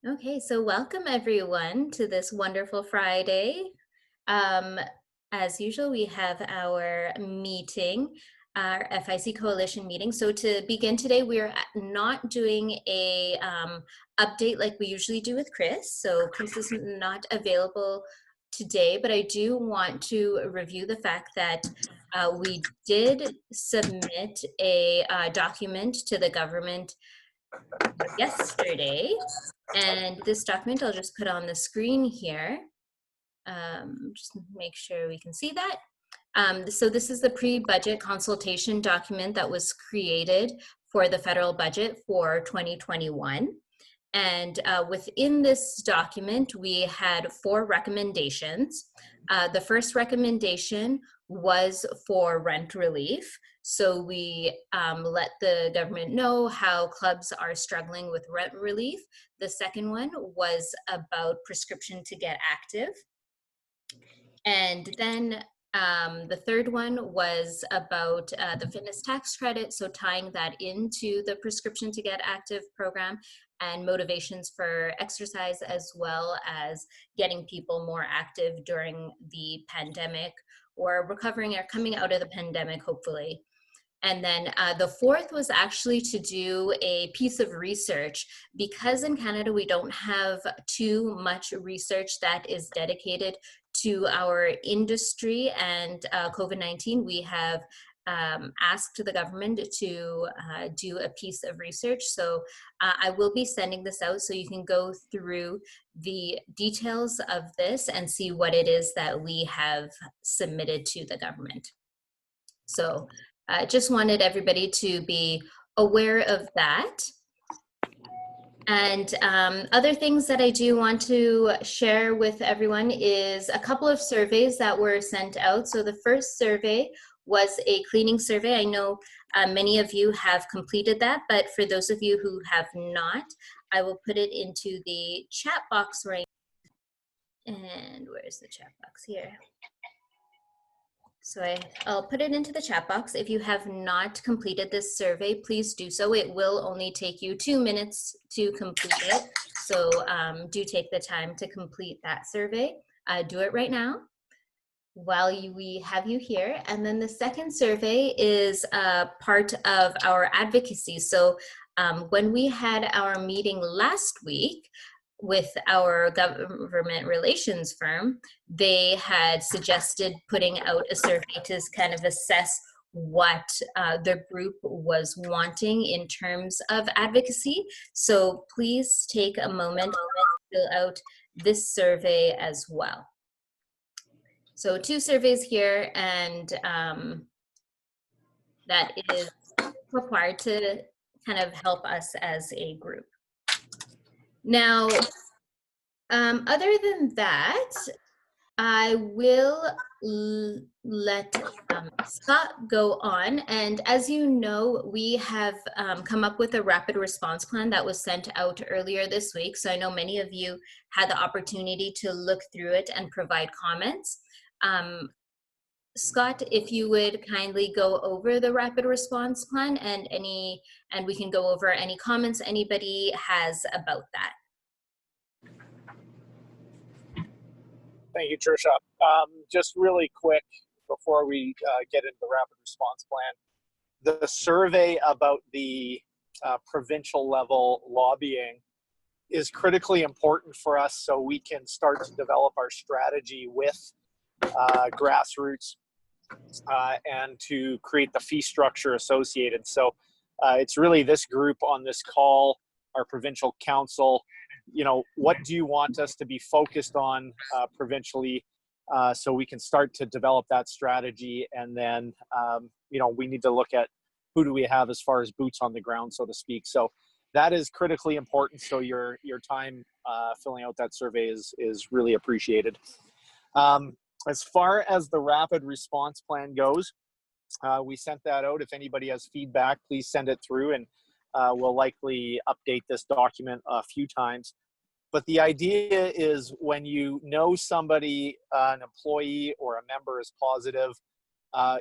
Okay, so welcome everyone to this wonderful Friday. Um, as usual, we have our meeting, our FIC Coalition meeting. So to begin today, we're not doing a update like we usually do with Chris. So Chris is not available today, but I do want to review the fact that we did submit a document to the government yesterday. And this document I'll just put on the screen here. Just make sure we can see that. So this is the pre-budget consultation document that was created for the federal budget for 2021. And within this document, we had 4 recommendations. The first recommendation was for rent relief. So we let the government know how clubs are struggling with rent relief. The second one was about prescription to get active. And then the third one was about the fitness tax credit, so tying that into the prescription to get active program and motivations for exercise, as well as getting people more active during the pandemic or recovering or coming out of the pandemic, hopefully. And then the fourth was actually to do a piece of research, because in Canada we don't have too much research that is dedicated to our industry and COVID-19. We have asked the government to do a piece of research. So I will be sending this out so you can go through the details of this and see what it is that we have submitted to the government. So I just wanted everybody to be aware of that. And other things that I do want to share with everyone is a couple of surveys that were sent out. So the first survey was a cleaning survey. I know many of you have completed that, but for those of you who have not, I will put it into the chat box right now. And where's the chat box here? So I'll put it into the chat box. If you have not completed this survey, please do so. It will only take you 2 minutes to complete it. So do take the time to complete that survey. Do it right now while we have you here. And then the second survey is part of our advocacy. So when we had our meeting last week, with our government relations firm, they had suggested putting out a survey to kind of assess what the group was wanting in terms of advocacy. So please take a moment to fill out this survey as well. So 2 surveys here, and that is required to kind of help us as a group. Now, other than that, I will let Scott go on. And as you know, we have come up with a rapid response plan that was sent out earlier this week. So I know many of you had the opportunity to look through it and provide comments. Scott, if you would kindly go over the rapid response plan and we can go over any comments anybody has about that. Thank you, Trisha. Just really quick before we get into the rapid response plan, the survey about the provincial level lobbying is critically important for us so we can start to develop our strategy with grassroots and to create the fee structure associated. So it's really this group on this call, our provincial council. You know, what do you want us to be focused on provincially so we can start to develop that strategy? And then, you know, we need to look at who do we have as far as boots on the ground, so to speak. So that is critically important. So your time filling out that survey is really appreciated. As far as the rapid response plan goes, we sent that out. If anybody has feedback, please send it through, and we'll likely update this document a few times. But the idea is when you know somebody, an employee or a member is positive,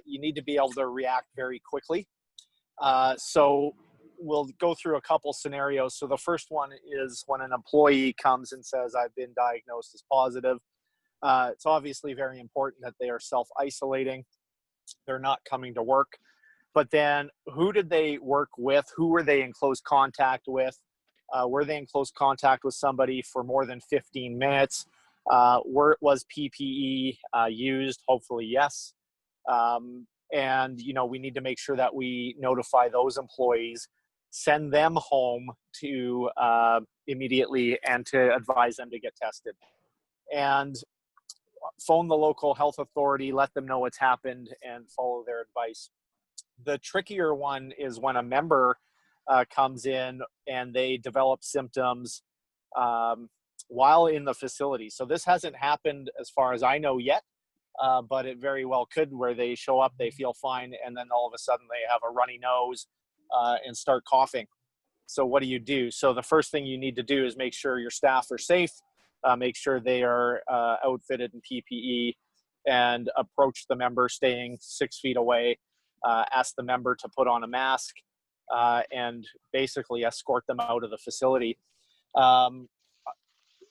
you need to be able to react very quickly. So we'll go through a couple scenarios. So the first one is when an employee comes and says, I've been diagnosed as positive. It's obviously very important that they are self-isolating. They're not coming to work. But then who did they work with? Who were they in close contact with? Were they in close contact with somebody for more than 15 minutes? Was PPE used? Hopefully, yes. And, you know, we need to make sure that we notify those employees, send them home to immediately and to advise them to get tested. And phone the local health authority, let them know what's happened, and follow their advice. The trickier one is when a member comes in and they develop symptoms while in the facility. So this hasn't happened as far as I know yet, but it very well could, where they show up, they feel fine, and then all of a sudden they have a runny nose and start coughing. So what do you do? So the first thing you need to do is make sure your staff are safe, make sure they are outfitted in PPE, and approach the member staying 6 feet away. Ask the member to put on a mask and basically escort them out of the facility.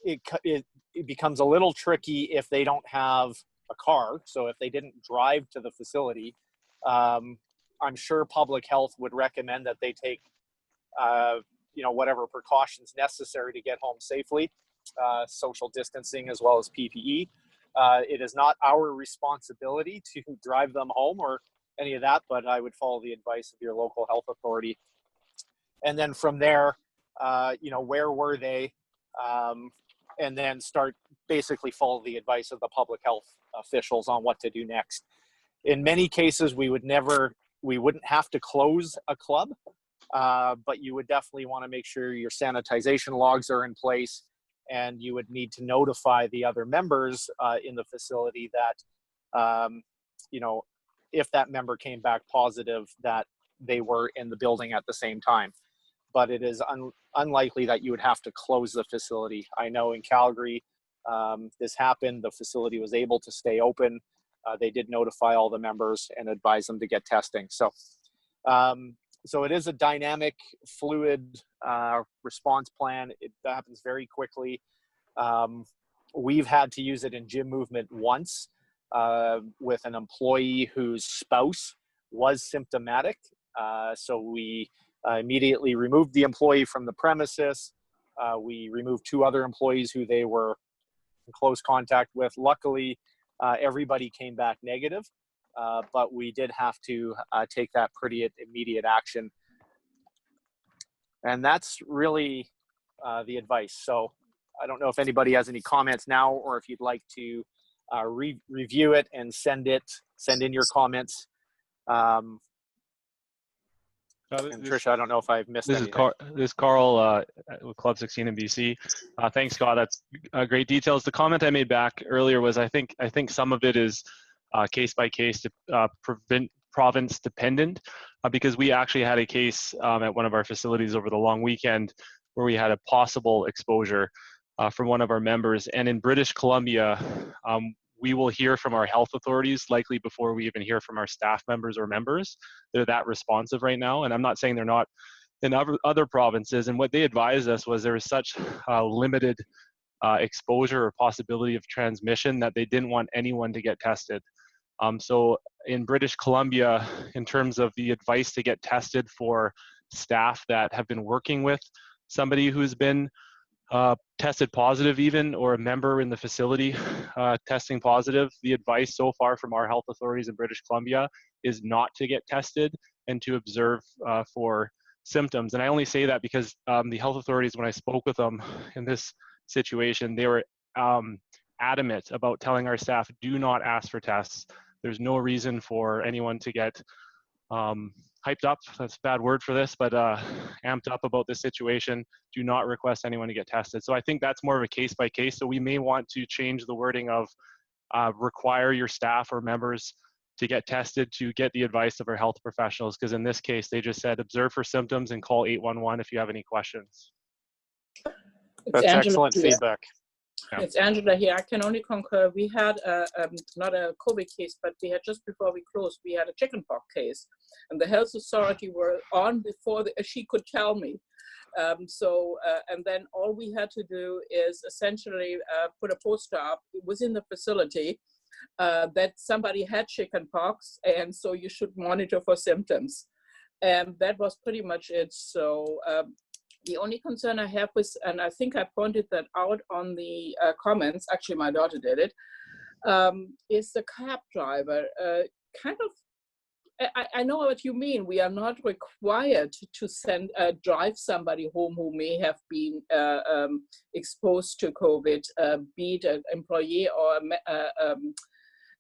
It becomes a little tricky if they don't have a car. So if they didn't drive to the facility, I'm sure public health would recommend that they take you know, whatever precautions necessary to get home safely, social distancing as well as PPE. It is not our responsibility to drive them home or any of that, but I would follow the advice of your local health authority. And then from there, you know, where were they? And then start basically follow the advice of the public health officials on what to do next. In many cases, we wouldn't have to close a club, but you would definitely want to make sure your sanitization logs are in place, and you would need to notify the other members in the facility that, you know, if that member came back positive, that they were in the building at the same time. But it is unlikely that you would have to close the facility. I know in Calgary, this happened. The facility was able to stay open. They did notify all the members and advise them to get testing. So, so it is a dynamic, fluid response plan. It happens very quickly. We've had to use it in gym movement once with an employee whose spouse was symptomatic. So we immediately removed the employee from the premises. We removed 2 other employees who they were in close contact with. Luckily, everybody came back negative, but we did have to take that pretty immediate action. And that's really the advice. So I don't know if anybody has any comments now, or if you'd like to review it and send in your comments. And Trisha, I don't know if I've missed anything. This is Carl with Club 16 in BC. Thanks, Scott. That's great details. The comment I made back earlier was I think some of it is case by case, province dependent, because we actually had a case at one of our facilities over the long weekend where we had a possible exposure from one of our members. And in British Columbia, we will hear from our health authorities likely before we even hear from our staff members or members. They're that responsive right now. And I'm not saying they're not in other provinces. And what they advised us was there was such limited exposure or possibility of transmission that they didn't want anyone to get tested. So in British Columbia, in terms of the advice to get tested for staff that have been working with somebody who's been tested positive even, or a member in the facility testing positive, the advice so far from our health authorities in British Columbia is not to get tested and to observe for symptoms. And I only say that because the health authorities, when I spoke with them in this situation, they were adamant about telling our staff, do not ask for tests. There's no reason for anyone to get hyped up, that's a bad word for this, but amped up about this situation. Do not request anyone to get tested. So I think that's more of a case by case. So we may want to change the wording of require your staff or members to get tested to get the advice of our health professionals, because in this case, they just said observe for symptoms and call 811 if you have any questions. That's excellent feedback. Yeah. It's Angela here. I can only concur. We had not a COVID case, but we had just before we closed, we had a chickenpox case, and the health authority were on before she could tell me. And then all we had to do is essentially put a poster up within the facility that somebody had chickenpox, and so you should monitor for symptoms. And that was pretty much it. So the only concern I have with, and I think I pointed that out on the comments, actually my daughter did it, is the cab driver. Kind of, I know what you mean. We are not required to send drive somebody home who may have been exposed to COVID, be it an employee or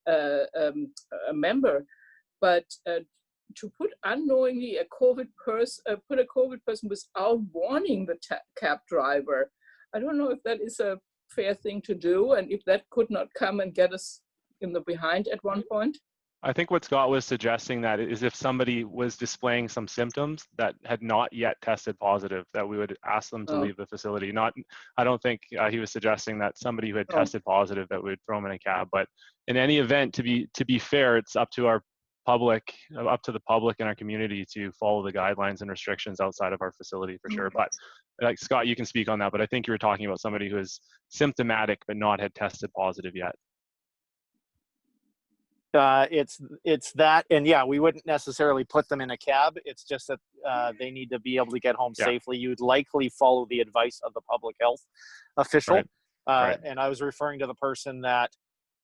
a member, but to put unknowingly a COVID person without warning the cab driver, I don't know if that is a fair thing to do, and if that could not come and get us in the behind at one point. I think what Scott was suggesting that is if somebody was displaying some symptoms that had not yet tested positive, that we would ask them to leave the facility. I don't think he was suggesting that somebody who had tested positive that we would throw them in a cab. But in any event, to be fair, it's up to the public and our community to follow the guidelines and restrictions outside of our facility for sure. But like Scott, you can speak on that. But I think you were talking about somebody who is symptomatic but not had tested positive yet. It's that, and yeah, we wouldn't necessarily put them in a cab. It's just that they need to be able to get home safely. You'd likely follow the advice of the public health official. Right. And I was referring to the person that,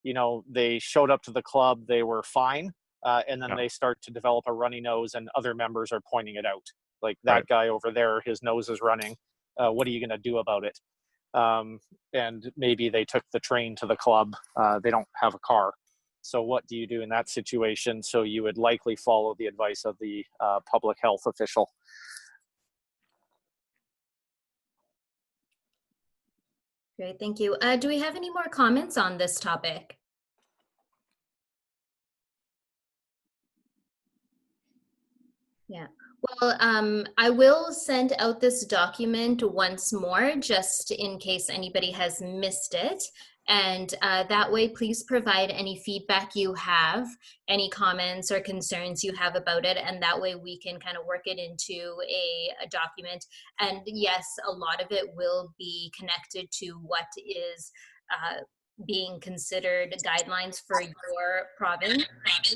they showed up to the club, they were fine, and then they start to develop a runny nose, and other members are pointing it out. Like, that guy over there, his nose is running. What are you going to do about it? And maybe they took the train to the club. They don't have a car. So what do you do in that situation? So you would likely follow the advice of the public health official. Great, thank you. Do we have any more comments on this topic? Yeah. Well, I will send out this document once more, just in case anybody has missed it. And that way, please provide any feedback you have, any comments or concerns you have about it. And that way we can kind of work it into a document. And yes, a lot of it will be connected to what is being considered guidelines for your province,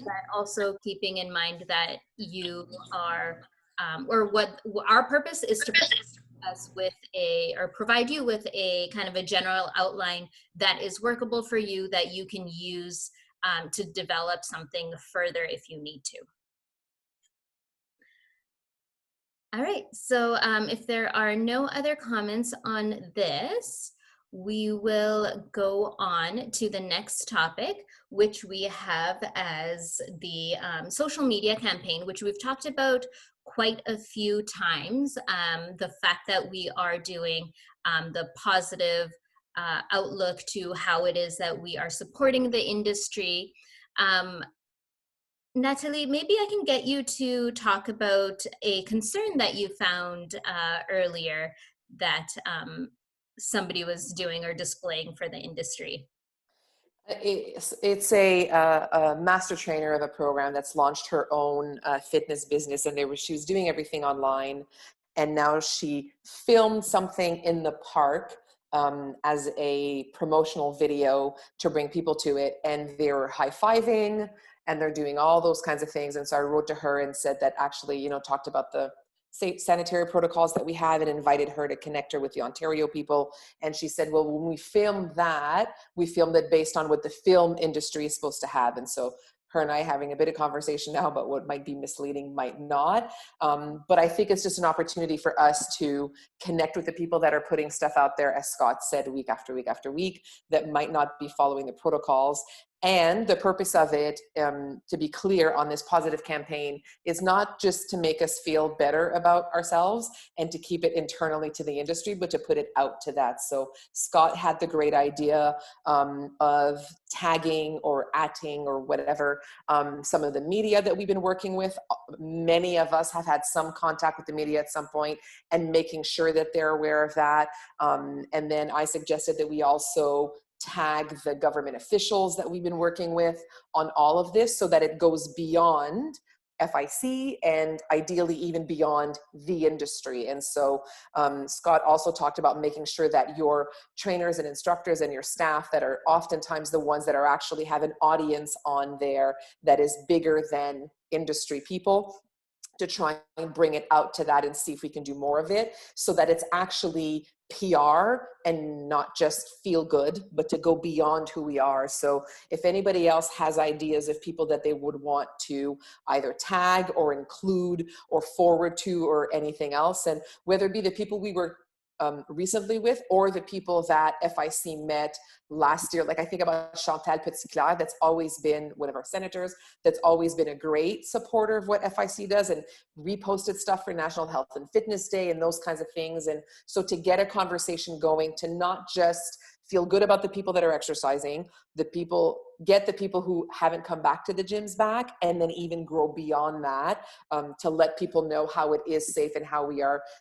but also keeping in mind that you are, or what our purpose is to us with provide you with a kind of a general outline that is workable for you, that you can use to develop something further if you need to. All right, so if there are no other comments on this, we will go on to the next topic, which we have as the social media campaign, which we've talked about quite a few times. The fact that we are doing the positive outlook to how it is that we are supporting the industry. Nathalie, maybe I can get you to talk about a concern that you found earlier that somebody was doing or displaying for the industry. It's a master trainer of a program that's launched her own fitness business, and she was doing everything online, and now she filmed something in the park as a promotional video to bring people to it, and they're high-fiving and they're doing all those kinds of things. And so I wrote to her and said that actually, talked about the sanitary protocols that we have, and invited her to connect her with the Ontario people. And she said, well, when we filmed it based on what the film industry is supposed to have. And so her and I having a bit of conversation now about what might be misleading, might not. But I think it's just an opportunity for us to connect with the people that are putting stuff out there, as Scott said, week after week after week, that might not be following the protocols. And the purpose of it, to be clear on this positive campaign, is not just to make us feel better about ourselves and to keep it internally to the industry, but to put it out to that. So Scott had the great idea of tagging or atting or whatever some of the media that we've been working with. Many of us have had some contact with the media at some point, and making sure that they're aware of that. And then I suggested that we also tag the government officials that we've been working with on all of this, so that it goes beyond FIC and ideally even beyond the industry. And so Scott also talked about making sure that your trainers and instructors and your staff, that are oftentimes the ones that are actually have an audience on there that is bigger than industry people, to try and bring it out to that and see if we can do more of it, so that it's actually PR and not just feel good, but to go beyond who we are. So if anybody else has ideas of people that they would want to either tag or include or forward to or anything else, and whether it be the people we were recently with, or the people that FIC met last year. Like I think about Chantal Petitclerc, that's always been one of our senators, that's always been a great supporter of what FIC does and reposted stuff for National Health and Fitness Day and those kinds of things. And so to get a conversation going, to not just feel good about the people that are exercising, get the people who haven't come back to the gyms back, and then even grow beyond that, to let people know how it is safe and how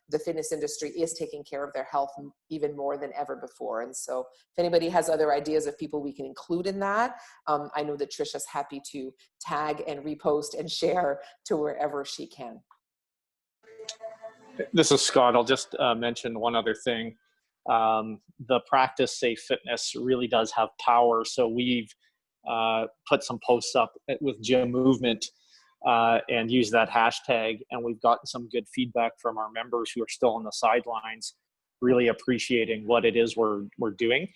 the fitness industry is taking care of their health even more than ever before. And so if anybody has other ideas of people we can include in that, I know that Trisha's happy to tag and repost and share to wherever she can. This is Scott. I'll just mention one other thing. The Practice Safe Fitness really does have power. So we've put some posts up with Gym Movement and used that hashtag, and we've gotten some good feedback from our members who are still on the sidelines, really appreciating what it is we're doing.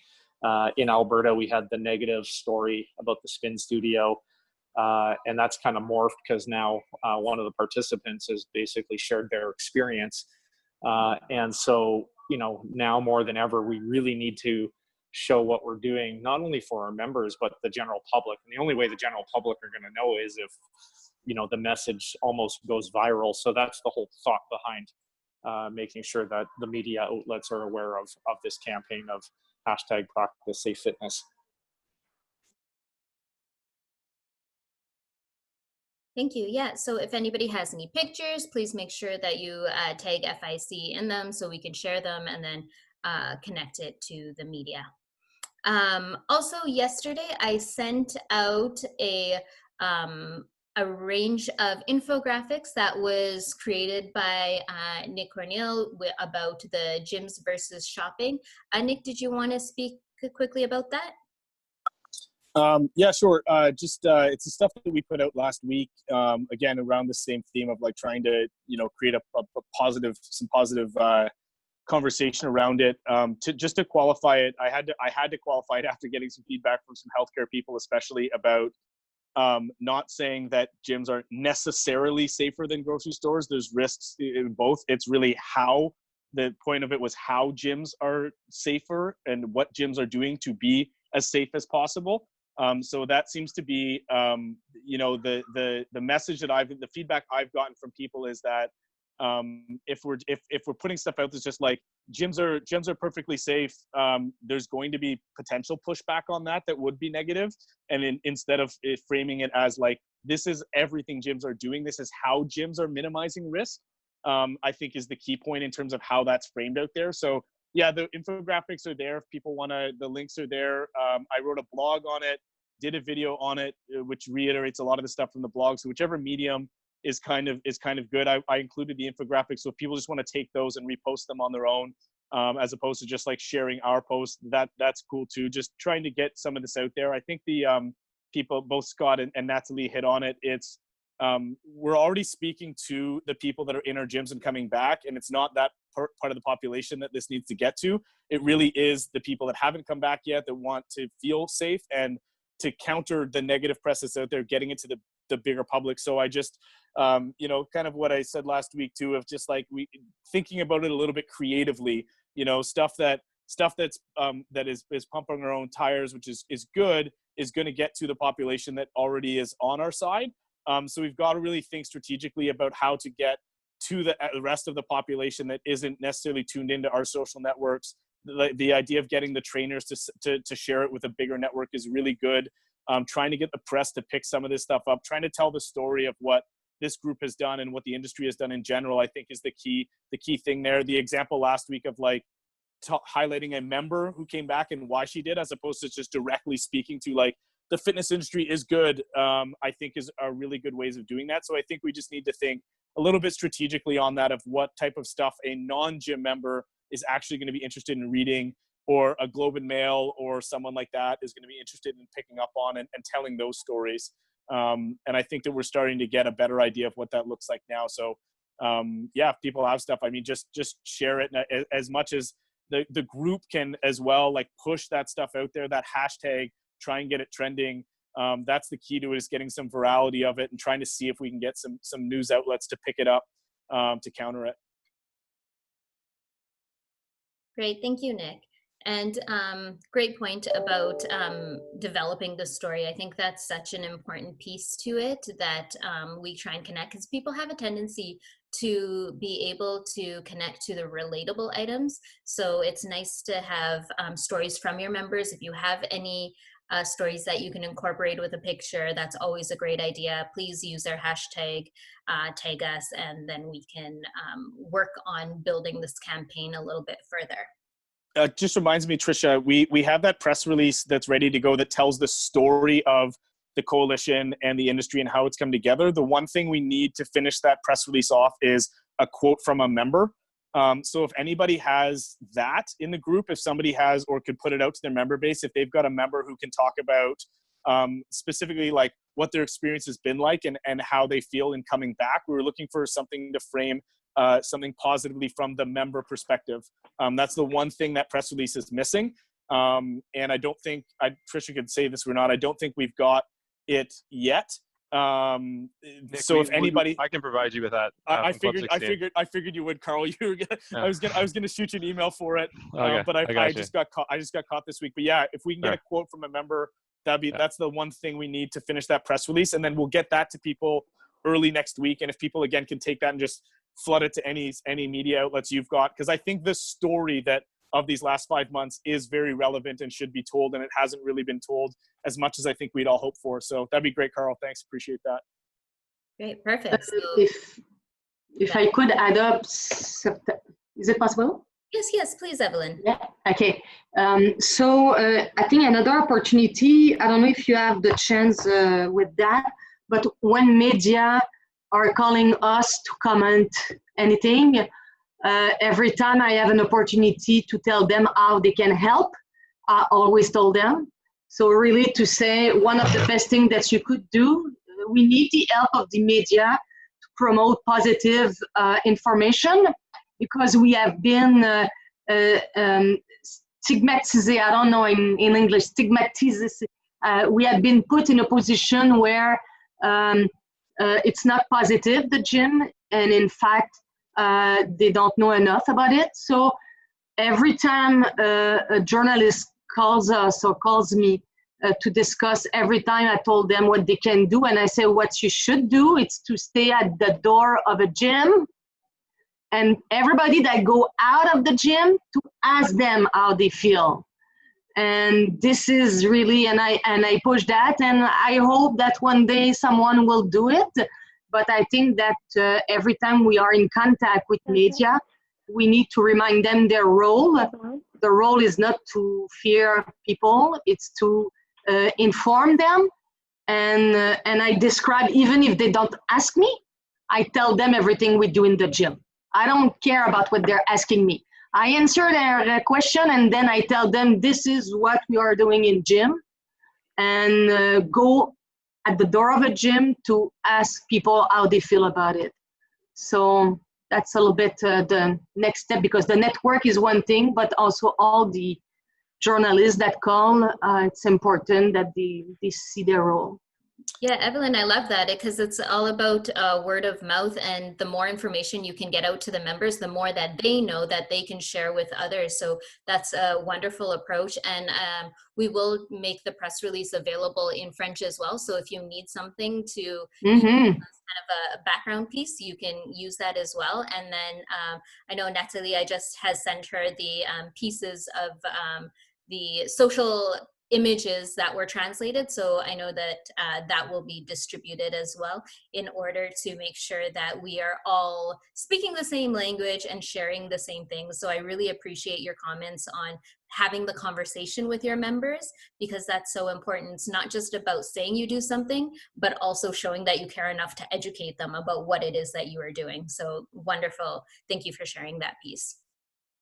In Alberta, we had the negative story about the spin studio, and that's kind of morphed because now one of the participants has basically shared their experience. And so, now more than ever, we really need to show what we're doing, not only for our members, but the general public. And the only way the general public are going to know is if, the message almost goes viral. So that's the whole thought behind making sure that the media outlets are aware of this campaign of hashtag Practice Safe Fitness. Thank you. Yeah, so if anybody has any pictures, please make sure that you tag FIC in them so we can share them and then connect it to the media. Also, yesterday I sent out a range of infographics that was created by Nick Cornell about the gyms versus shopping. Nick, did you want to speak quickly about that? Yeah, sure. It's the stuff that we put out last week, again, around the same theme of like trying to, create some positive conversation around it. To qualify it, I had to qualify it after getting some feedback from some healthcare people, especially about not saying that gyms are necessarily safer than grocery stores. There's risks in both. It's really how, the point of it was how gyms are safer and what gyms are doing to be as safe as possible. So that seems to be, the message that the feedback I've gotten from people is that if we're putting stuff out that's just like gyms are perfectly safe, there's going to be potential pushback on that would be negative. And instead of framing it as like, this is everything gyms are doing, this is how gyms are minimizing risk, I think is the key point in terms of how that's framed out there. So yeah, the infographics are there. If people want to, the links are there. I wrote a blog on it, did a video on it, which reiterates a lot of the stuff from the blog. So whichever medium is kind of good. I included the infographics. So if people just want to take those and repost them on their own, as opposed to just like sharing our post, that's cool too. Just trying to get some of this out there. I think the people, both Scott and Nathalie hit on it. It's, we're already speaking to the people that are in our gyms and coming back, and it's not that part of the population that this needs to get to. It really is the people that haven't come back yet, that want to feel safe and to counter the negative press that's out there, getting it to the bigger public. So I just, kind of what I said last week too, of just like thinking about it a little bit creatively, stuff that's that is pumping our own tires, which is good. is going to get to the population that already is on our side. So we've got to really think strategically about how to get to the rest of the population that isn't necessarily tuned into our social networks. The idea of getting the trainers to share it with a bigger network is really good. Trying to get the press to pick some of this stuff up, trying to tell the story of what this group has done and what the industry has done in general, I think is the key thing there. The example last week of like highlighting a member who came back and why she did, as opposed to just directly speaking to like the fitness industry is good, I think are really good ways of doing that. So I think we just need to think a little bit strategically on that, of what type of stuff a non-gym member is actually going to be interested in reading, or a Globe and Mail or someone like that is going to be interested in picking up on and telling those stories. And I think that we're starting to get a better idea of what that looks like now. So yeah, if people have stuff, I mean, just share it as much as the group can as well, like push that stuff out there, that hashtag, try and get it trending. That's the key to it, is getting some virality of it and trying to see if we can get some news outlets to pick it up to counter it. Great, thank you, Nick. And great point about developing the story. I think that's such an important piece to it, that we try and connect, because people have a tendency to be able to connect to the relatable items. So it's nice to have stories from your members. If you have any stories that you can incorporate with a picture, that's always a great idea. Please use their hashtag, tag us, and then we can work on building this campaign a little bit further. Just reminds me, Trisha, we have that press release that's ready to go that tells the story of the coalition and the industry and how it's come together. The one thing we need to finish that press release off is a quote from a member. So if anybody has that in the group, if somebody has or could put it out to their member base, if they've got a member who can talk about specifically like what their experience has been like and how they feel in coming back. We were looking for something to frame something positively from the member perspective. That's the one thing that press release is missing. And I don't think, Trisha could say this or not, I don't think we've got it yet. Nick, so if anybody, I can provide you with that. I figured you would, Carl. You were gonna, Yeah. I was gonna shoot you an email for it, Okay, but I just got caught this week. But yeah, if we can get a quote from a member, that's the one thing we need to finish that press release, and then we'll get that to people early next week. And if people again can take that and just flood it to any media outlets you've got, because I think the story that of these last 5 months is very relevant and should be told, and it hasn't really been told as much as I think we'd all hope for. So that'd be great, Carl. Thanks, appreciate that. Great, perfect. So, if I could add up, is it possible? yes, please, Evelyn. Yeah. Okay. So I think another opportunity, I don't know if you have the chance with that, but when media are calling us to comment anything, every time I have an opportunity to tell them how they can help, I always told them. So really to say, one of the best things that you could do, we need the help of the media to promote positive information, because we have been stigmatized, I don't know in English, stigmatized. We have been put in a position where it's not positive, the gym, and in fact, they don't know enough about it. So every time a journalist calls us or calls me to discuss, every time I told them what they can do, and I say what you should do, it's to stay at the door of a gym, and everybody that go out of the gym to ask them how they feel. And this is really, and I push that, and I hope that one day someone will do it. But I think that every time we are in contact with media, we need to remind them their role. The role is not to fear people, it's to inform them. And I describe, even if they don't ask me, I tell them everything we do in the gym. I don't care about what they're asking me. I answer their question, and then I tell them this is what we are doing in gym, and go at the door of a gym to ask people how they feel about it. So that's a little bit the next step, because the network is one thing, but also all the journalists that call, it's important that they see their role. Yeah, Evelyn, I love that because it's all about word of mouth, and the more information you can get out to the members, the more that they know that they can share with others. So that's a wonderful approach. And we will make the press release available in French as well. So if you need something to use Mm-hmm. as kind of a background piece, you can use that as well. And then I know Nathalie, I just has sent her the pieces of the social images that were translated. So I know that that will be distributed as well in order to make sure that we are all speaking the same language and sharing the same things. So I really appreciate your comments on having the conversation with your members, because that's so important. It's not just about saying you do something, but also showing that you care enough to educate them about what it is that you are doing. So wonderful. Thank you for sharing that piece.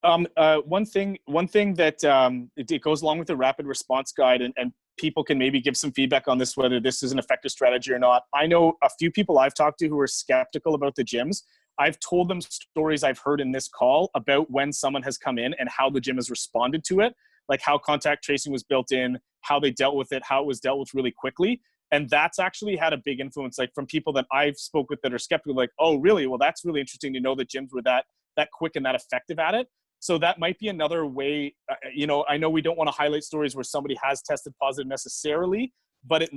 One thing that it goes along with the rapid response guide, and people can maybe give some feedback on this, whether this is an effective strategy or not. I know a few people I've talked to who are skeptical about the gyms. I've told them stories I've heard in this call about when someone has come in and how the gym has responded to it, like how contact tracing was built in, how they dealt with it, how it was dealt with really quickly. And that's actually had a big influence, like from people that I've spoke with that are skeptical, like, oh, really? Well, that's really interesting to know that gyms were that quick and that effective at it. So that might be another way, I know we don't want to highlight stories where somebody has tested positive necessarily, but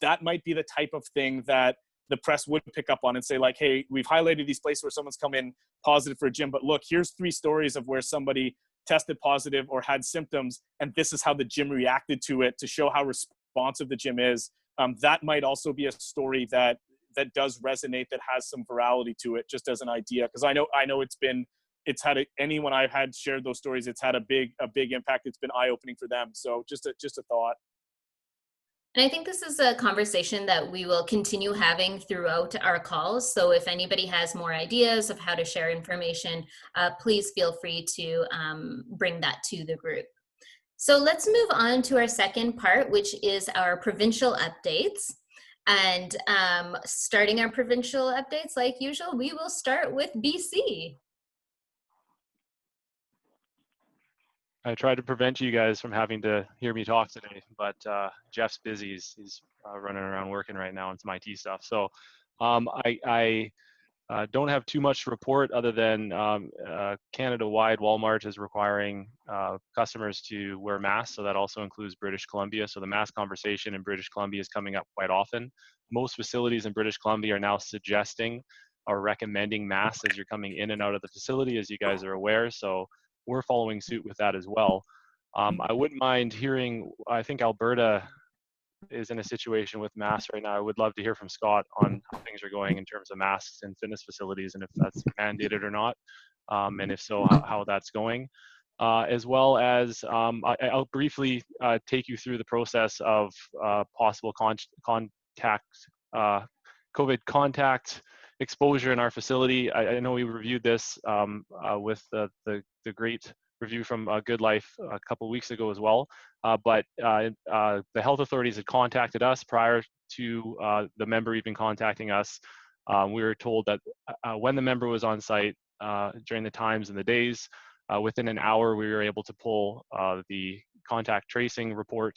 that might be the type of thing that the press would pick up on and say, like, hey, we've highlighted these places where someone's come in positive for a gym, but look, here's 3 stories of where somebody tested positive or had symptoms, and this is how the gym reacted to it, to show how responsive the gym is. That might also be a story that does resonate, that has some virality to it, just as an idea. Because I know anyone I've had shared those stories, it's had a big impact. It's been eye-opening for them. So just a thought. And I think this is a conversation that we will continue having throughout our calls. So if anybody has more ideas of how to share information, please feel free to bring that to the group. So let's move on to our second part, which is our provincial updates. And starting our provincial updates, like usual, we will start with BC. I tried to prevent you guys from having to hear me talk today, but Jeff's busy. He's running around working right now on some IT stuff. So I don't have too much to report other than Canada-wide, Walmart is requiring customers to wear masks. So that also includes British Columbia. So the mask conversation in British Columbia is coming up quite often. Most facilities in British Columbia are now suggesting or recommending masks as you're coming in and out of the facility, as you guys are aware. So we're following suit with that as well. I wouldn't mind hearing, I think Alberta is in a situation with masks right now. I would love to hear from Scott on how things are going in terms of masks in fitness facilities and if that's mandated or not. And if so, how that's going. As well as, I'll briefly take you through the process of possible COVID contact exposure in our facility. I know we reviewed this with the great review from Good Life a couple of weeks ago as well. But the health authorities had contacted us prior to the member even contacting us. We were told that when the member was on site during the times and the days, within an hour we were able to pull the contact tracing report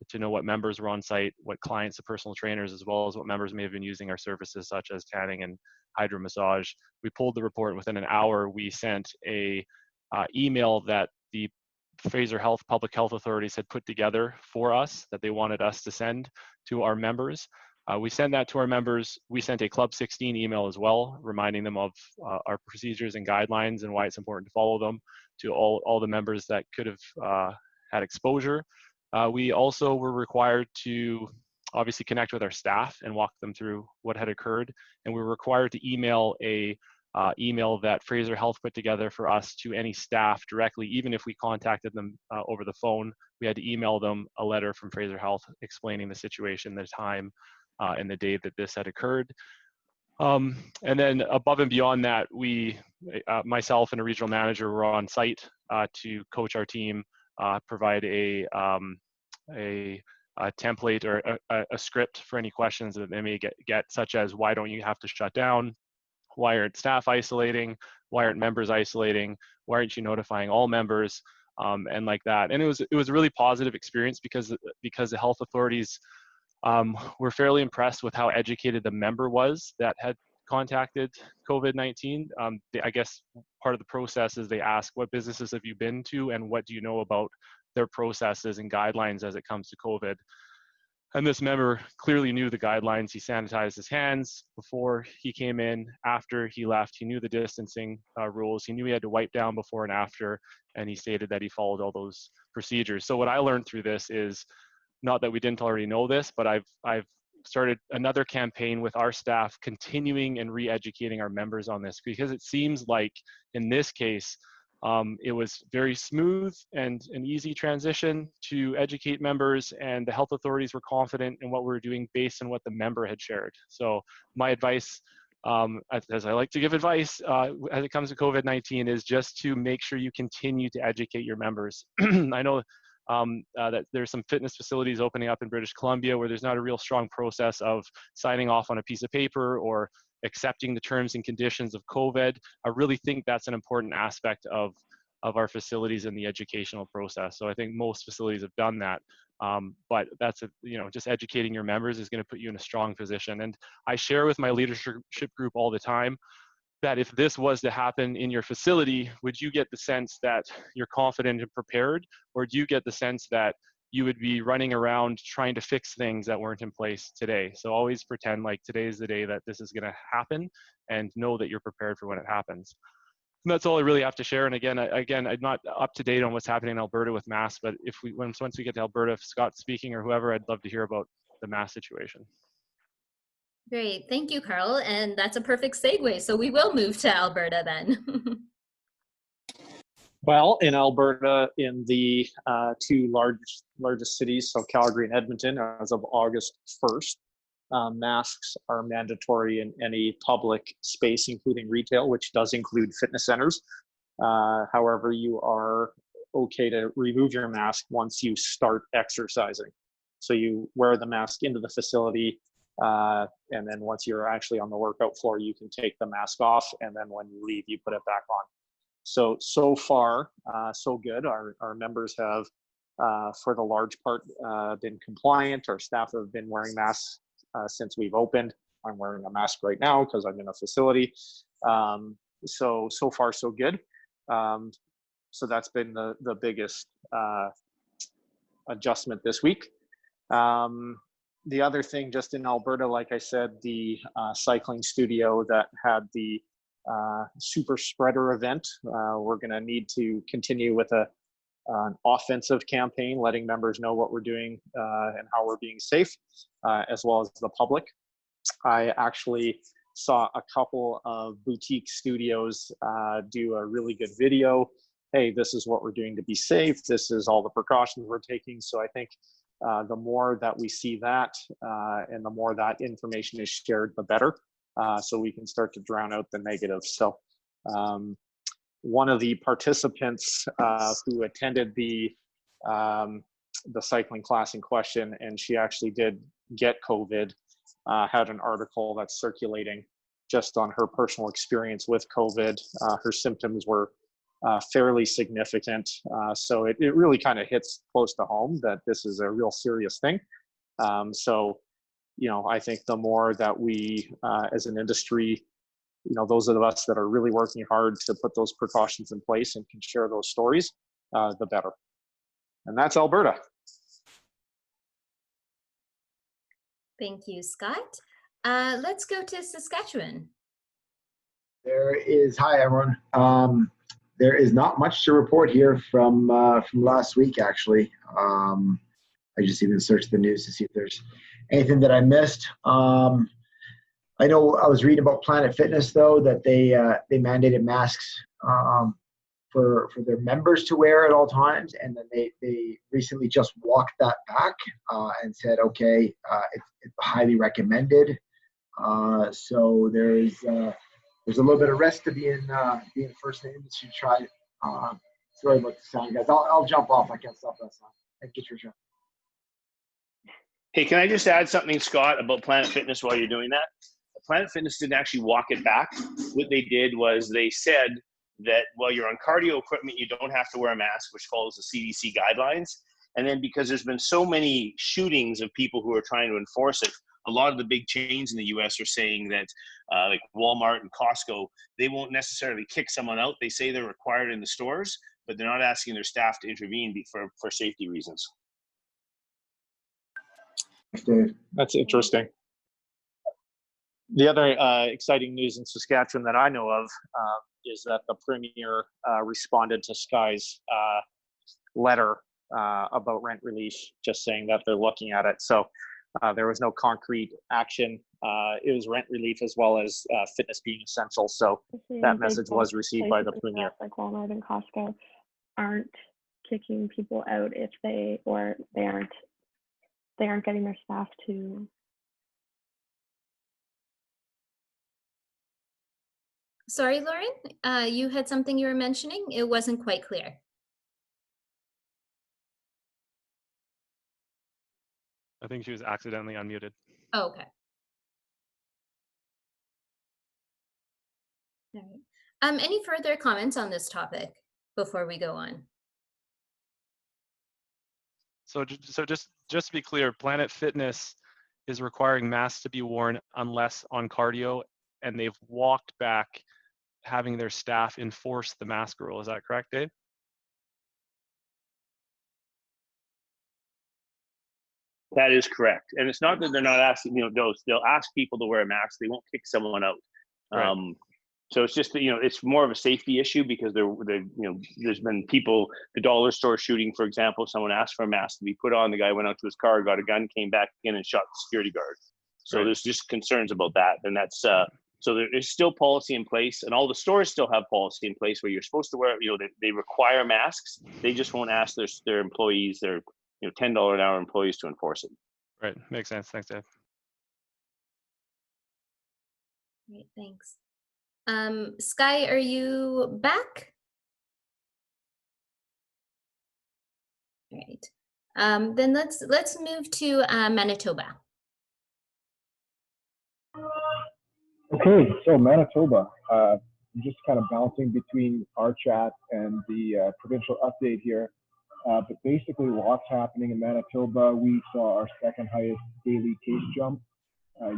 to know what members were on site, what clients, the personal trainers, as well as what members may have been using our services such as tanning and hydro massage. We pulled the report. Within an hour, we sent a email that the Fraser Health Public Health Authorities had put together for us that they wanted us to send to our members. We sent that to our members. We sent a Club 16 email as well, reminding them of our procedures and guidelines and why it's important to follow them to all the members that could have had exposure. We also were required to obviously connect with our staff and walk them through what had occurred. And we were required to email a email that Fraser Health put together for us to any staff directly. Even if we contacted them over the phone, we had to email them a letter from Fraser Health explaining the situation, the time, and the day that this had occurred. And then above and beyond that, we, myself and a regional manager were on site to coach our team, provide a template or a script for any questions that they may get, such as why don't you have to shut down? Why aren't staff isolating? Why aren't members isolating? Why aren't you notifying all members? And like that. And it was a really positive experience because the health authorities We're fairly impressed with how educated the member was that had contacted COVID-19. I guess part of the process is they ask, what businesses have you been to and what do you know about their processes and guidelines as it comes to COVID? And this member clearly knew the guidelines. He sanitized his hands before he came in, after he left. He knew the distancing rules. He knew he had to wipe down before and after, and he stated that he followed all those procedures. So what I learned through this is, not that we didn't already know this, but I've started another campaign with our staff, continuing and re-educating our members on this, because it seems like in this case, it was very smooth and an easy transition to educate members, and the health authorities were confident in what we were doing based on what the member had shared. So my advice, as I like to give advice as it comes to COVID-19, is just to make sure you continue to educate your members. I know that there's some fitness facilities opening up in British Columbia where there's not a real strong process of signing off on a piece of paper or accepting the terms and conditions of COVID. I really think that's an important aspect of our facilities in the educational process. So I think most facilities have done that. But that's, just educating your members is going to put you in a strong position. And I share with my leadership group all the time that if this was to happen in your facility, would you get the sense that you're confident and prepared, or do you get the sense that you would be running around trying to fix things that weren't in place today? So always pretend like today is the day that this is going to happen, and know that you're prepared for when it happens. And that's all I really have to share. And again, I'm not up to date on what's happening in Alberta with masks, but once we get to Alberta, if Scott's speaking or whoever, I'd love to hear about the mask situation. Great, thank you, Carl. And that's a perfect segue. So we will move to Alberta then. Well, in Alberta, in the two largest cities, so Calgary and Edmonton, as of August 1st, masks are mandatory in any public space, including retail, which does include fitness centers. However, you are okay to remove your mask once you start exercising. So you wear the mask into the facility, and then once you're actually on the workout floor, you can take the mask off, and then when you leave, you put it back on. So far, so good. Our members have, for the large part, been compliant. Our staff have been wearing masks since we've opened. I'm wearing a mask right now because I'm in a facility. So far, so good. So that's been the biggest adjustment this week. The other thing, just in Alberta, like I said, the cycling studio that had the super spreader event, we're going to need to continue with an offensive campaign, letting members know what we're doing and how we're being safe, as well as the public. I actually saw a couple of boutique studios do a really good video. Hey, this is what we're doing to be safe. This is all the precautions we're taking. So I think the more that we see that and the more that information is shared, the better. So we can start to drown out the negatives. So one of the participants who attended the cycling class in question, and she actually did get COVID, had an article that's circulating just on her personal experience with COVID. Her symptoms were fairly significant. So it really kind of hits close to home that this is a real serious thing. So, I think the more that we, as an industry, those of us that are really working hard to put those precautions in place and can share those stories, the better. And that's Alberta. Thank you, Scott. Let's go to Saskatchewan. Hi everyone. There is not much to report here from last week, actually. I just even searched the news to see if there's anything that I missed. I know I was reading about Planet Fitness, though, that they mandated masks for their members to wear at all times, and then they recently just walked that back and said, okay, it's highly recommended. So there's a little bit of risk to being first in the industry to try. Sorry about the sound, guys. I'll jump off. I can't stop that sound. Thank you, Trisha. Hey, can I just add something, Scott, about Planet Fitness while you're doing that? Planet Fitness didn't actually walk it back. What they did was they said that while you're on cardio equipment, you don't have to wear a mask, which follows the CDC guidelines. And then because there's been so many shootings of people who are trying to enforce it, a lot of the big chains in the US are saying that like Walmart and Costco, they won't necessarily kick someone out. They say they're required in the stores, but they're not asking their staff to intervene for safety reasons. Thanks, Dave. That's interesting. The other exciting news in Saskatchewan that I know of is that the Premier responded to Skye's letter about rent relief, just saying that they're looking at it. So there was no concrete action. It was rent relief as well as fitness being essential. So that message was received by the Premier. Like Walmart and Costco aren't kicking people out if they aren't getting their staff to. Sorry, Lauren, you had something you were mentioning. It wasn't quite clear. I think she was accidentally unmuted. Oh, okay. All right. Any further comments on this topic before we go on? So just to be clear, Planet Fitness is requiring masks to be worn unless on cardio, and they've walked back having their staff enforce the mask rule. Is that correct, Dave? That is correct. And it's not that they're not asking, they'll ask people to wear a mask. They won't kick someone out. Right. So it's just that, it's more of a safety issue because there's been people, the dollar store shooting, for example, someone asked for a mask to be put on. The guy went out to his car, got a gun, came back in and shot the security guard. So there's just concerns about that. And that's, so there's still policy in place, and all the stores still have policy in place where you're supposed to wear, they require masks. They just won't ask their employees, their $10 an hour employees to enforce it. Right, makes sense. Thanks, Dave. Great, thanks. Skye, are you back? All right. Then let's move to Manitoba. Okay, so Manitoba, just kind of bouncing between our chat and the provincial update here. But basically lots happening in Manitoba. We saw our second highest daily case jump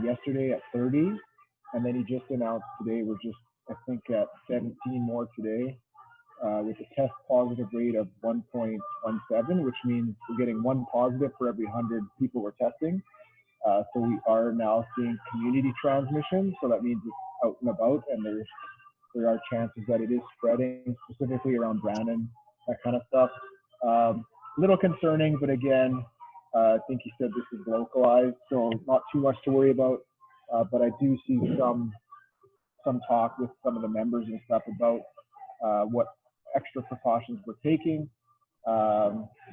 yesterday at 30. And then he just announced today, we're just, I think, at 17 more today with a test positive rate of 1.17, which means we're getting one positive for every 100 people we're testing. So we are now seeing community transmission. So that means it's out and about, and there are chances that it is spreading, specifically around Brandon, that kind of stuff. Little concerning, but again, I think he said this is localized, so not too much to worry about. But I do see some talk with some of the members and stuff about what extra precautions we're taking.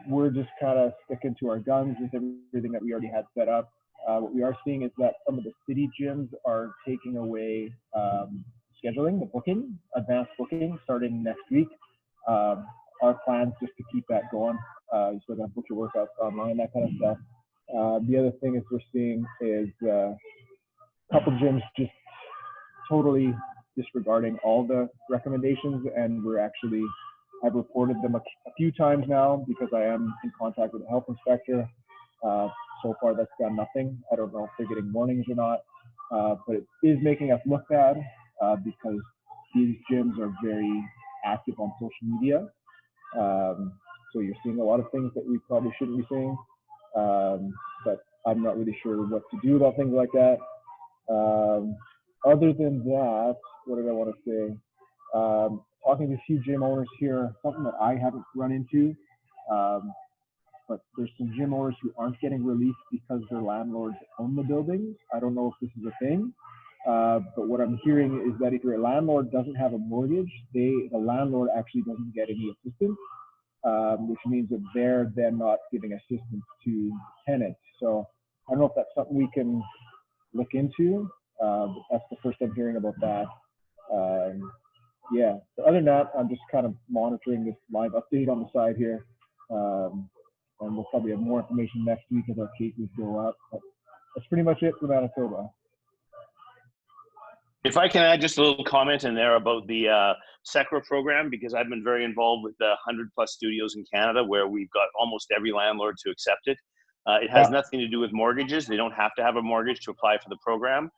We're just kind of sticking to our guns with everything that we already had set up. What we are seeing is that some of the city gyms are taking away scheduling, the booking, advanced booking, starting next week. Our plans just to keep that going. You still got to book your workouts online, that kind of stuff. The other thing is we're seeing is a couple gyms just totally disregarding all the recommendations, and I've reported them a few times now because I am in contact with the health inspector. So far that's done nothing. I don't know if they're getting warnings or not, but it is making us look bad because these gyms are very active on social media. So you're seeing a lot of things that we probably shouldn't be seeing, but I'm not really sure what to do about things like that. Other than that, what did I want to say? Talking to a few gym owners here, something that I haven't run into, but there's some gym owners who aren't getting relief because their landlords own the buildings. I don't know if this is a thing, but what I'm hearing is that if your landlord doesn't have a mortgage, the landlord actually doesn't get any assistance, which means that they're then not giving assistance to tenants. So I don't know if that's something we can look into. But that's the first I'm hearing about that. Yeah, so other than that, I'm just kind of monitoring this live update on the side here. And we'll probably have more information next week as our cases go up. But that's pretty much it for Manitoba. If I can add just a little comment in there about the SECRA program, because I've been very involved with the 100+ studios in Canada where we've got almost every landlord to accept it. It has nothing to do with mortgages. They don't have to have a mortgage to apply for the program.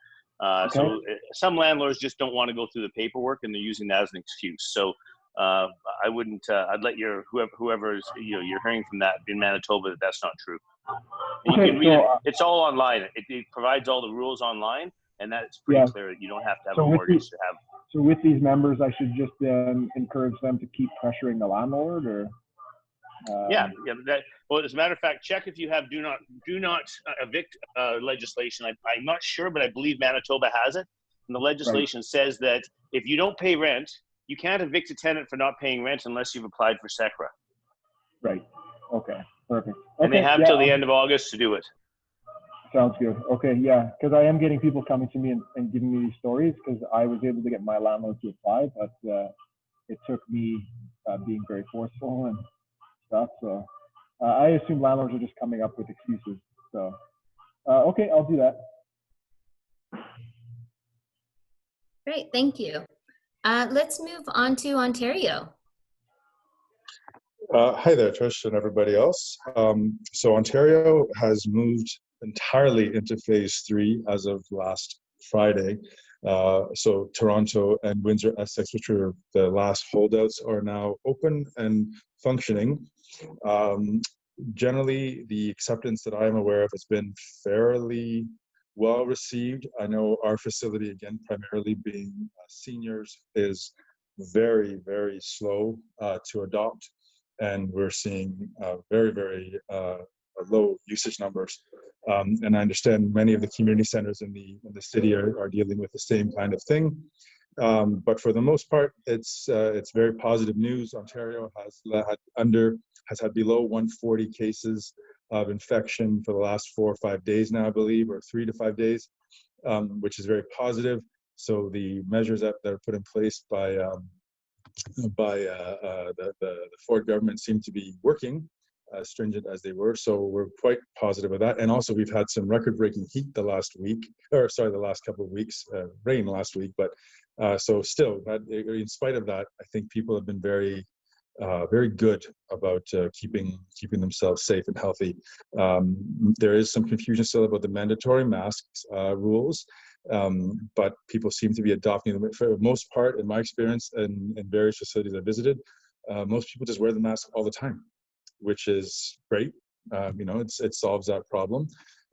So some landlords just don't want to go through the paperwork, and they're using that as an excuse. So I wouldn't. I'd let your whoever's you're hearing from that in Manitoba that that's not true. And you can read it. It's all online. It provides all the rules online, and that's pretty clear. You don't have to have a mortgage to have. So with these members, I should just encourage them to keep pressuring the landlord, or? Well, as a matter of fact, check if you have do not evict legislation. I'm not sure, but I believe Manitoba has it. And the legislation says that if you don't pay rent, you can't evict a tenant for not paying rent unless you've applied for SECRA. Right. Okay. Perfect. And they have till the end of August to do it. Sounds good. Okay. Yeah. Because I am getting people coming to me and giving me these stories, because I was able to get my landlord to apply, but it took me being very forceful and stuff. So I assume landlords are just coming up with excuses. So okay, I'll do that. Great, thank you. Let's move on to Ontario. Hi there, Trish and everybody else. So Ontario has moved entirely into phase 3 as of last Friday. So Toronto and Windsor Essex, which were the last holdouts, are now open and functioning. Generally, the acceptance that I am aware of has been fairly well received. I know our facility, again, primarily being seniors, is very, very slow to adopt. And we're seeing very, very low usage numbers. And I understand many of the community centers in the city are dealing with the same kind of thing. But for the most part, it's very positive news. Ontario has had below 140 cases of infection for the last 4 or 5 days now, I believe, or 3 to 5 days, which is very positive. So the measures that are put in place by the Ford government seem to be working, as stringent as they were. So we're quite positive of that. And also we've had some record-breaking heat the last couple of weeks, rain last week. But so still, in spite of that, I think people have been very, very good about keeping themselves safe and healthy. There is some confusion still about the mandatory masks rules. But people seem to be adopting them. For the most part, in my experience, and in various facilities I visited, most people just wear the mask all the time, which is great. It solves that problem.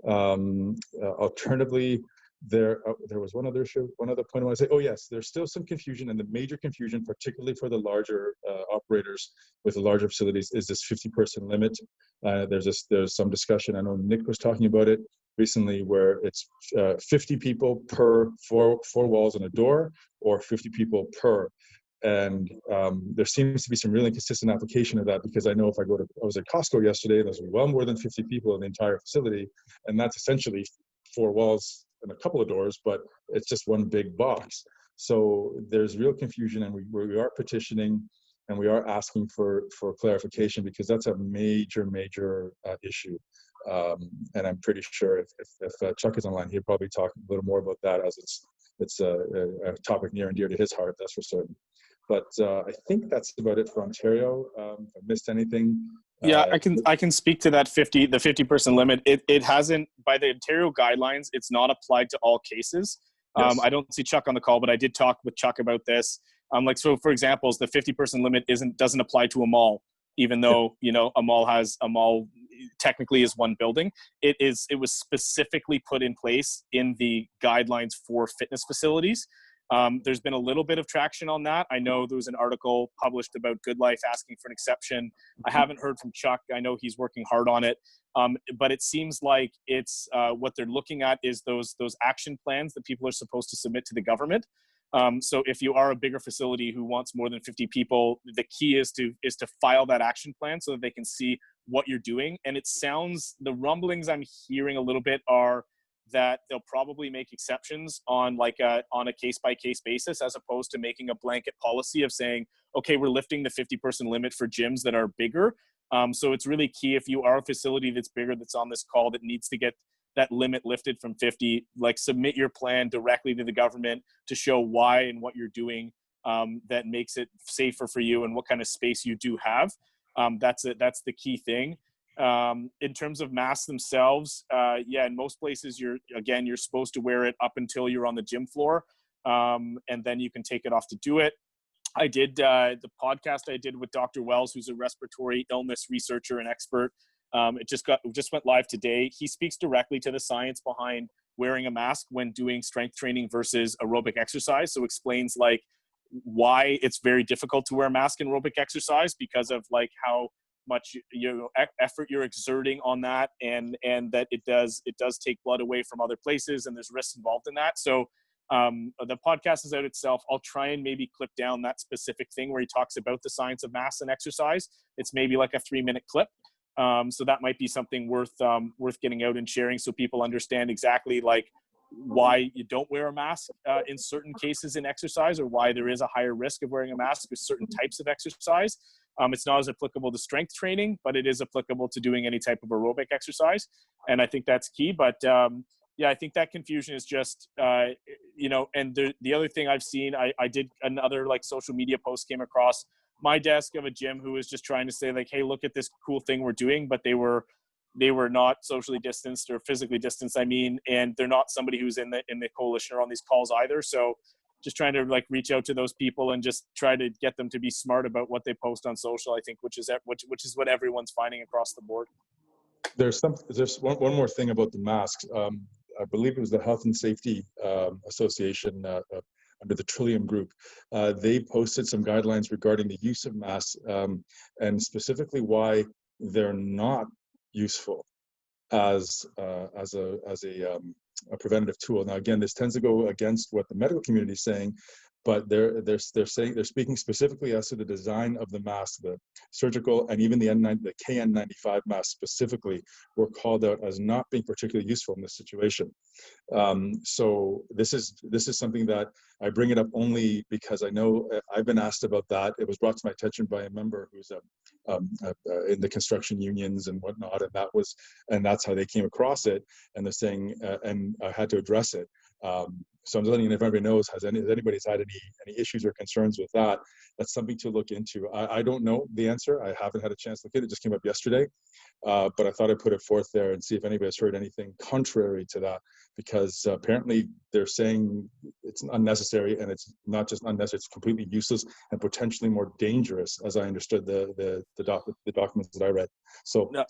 Alternatively, there was one other point I want to say. Oh yes, there's still some confusion, and the major confusion, particularly for the larger operators with the larger facilities, is this 50-person limit. There's some discussion. I know Nick was talking about it recently, where it's 50 people per four walls and a door, or 50 people per. And there seems to be some really inconsistent application of that, because I know I was at Costco yesterday, and there's well more than 50 people in the entire facility, and that's essentially 4 walls and a couple of doors, but it's just one big box. So there's real confusion, and we are petitioning, and we are asking for clarification, because that's a major issue. And I'm pretty sure if Chuck is online, he'll probably talk a little more about that, as it's a topic near and dear to his heart, that's for certain. But I think that's about it for Ontario. If I missed anything. Yeah, I can speak to that 50-person limit. It hasn't, by the Ontario guidelines, it's not applied to all cases. Yes. I don't see Chuck on the call, but I did talk with Chuck about this. So for example, the 50-person limit doesn't apply to a mall, even though a mall technically is one building. It was specifically put in place in the guidelines for fitness facilities. There's been a little bit of traction on that. I know there was an article published about Good Life asking for an exception. I haven't heard from Chuck. I know he's working hard on it. But it seems like it's what they're looking at is those action plans that people are supposed to submit to the government. So if you are a bigger facility who wants more than 50 people, the key is to file that action plan so that they can see what you're doing. And it sounds, the rumblings I'm hearing a little bit are that they'll probably make exceptions on a case-by-case basis, as opposed to making a blanket policy of saying, okay, we're lifting the 50-person limit for gyms that are bigger. So it's really key, if you are a facility that's bigger, that's on this call, that needs to get that limit lifted from 50, like submit your plan directly to the government to show why and what you're doing that makes it safer for you and what kind of space you do have. That's the key thing. In terms of masks themselves, yeah, in most places you're supposed to wear it up until you're on the gym floor, and then you can take it off to do it. I did the podcast I did with Dr. Wells, who's a respiratory illness researcher and expert. It just went live today. He speaks directly to the science behind wearing a mask when doing strength training versus aerobic exercise. So explains like why it's very difficult to wear a mask in aerobic exercise because of like how much effort you're exerting on that, and that it does take blood away from other places, and there's risks involved in that. So the podcast is out itself. I'll try and maybe clip down that specific thing where he talks about the science of masks and exercise. It's maybe like a 3-minute clip. So that might be something worth getting out and sharing so people understand exactly like why you don't wear a mask in certain cases in exercise, or why there is a higher risk of wearing a mask with certain types of exercise. It's not as applicable to strength training, but it is applicable to doing any type of aerobic exercise. And I think that's key. But yeah, I think that confusion is just, and the other thing I've seen, I did another like social media post came across my desk of a gym who was just trying to say like, hey, look at this cool thing we're doing, but they were not socially distanced or physically distanced, and they're not somebody who's in the coalition or on these calls either. So just trying to like reach out to those people and just try to get them to be smart about what they post on social, I think, which is what everyone's finding across the board. There's one more thing about the masks. I believe it was the Health and Safety Association under the Trillium Group. They posted some guidelines regarding the use of masks and specifically why they're not useful as a preventative tool. Now, again, this tends to go against what the medical community is saying, but they're speaking specifically as to the design of the mask. The surgical and even the KN95 mask specifically were called out as not being particularly useful in this situation. So this is something that I bring it up only because I know I've been asked about that. It was brought to my attention by a member who's in the construction unions and whatnot, and that's how they came across it. And they're saying, and I had to address it. So I'm just letting you know, if anybody knows, has anybody's had any issues or concerns with that, that's something to look into. I don't know the answer. I haven't had a chance to look at it. It just came up yesterday. But I thought I'd put it forth there and see if anybody's heard anything contrary to that, because apparently they're saying it's unnecessary, and it's not just unnecessary, it's completely useless and potentially more dangerous, as I understood the documents that I read. So no,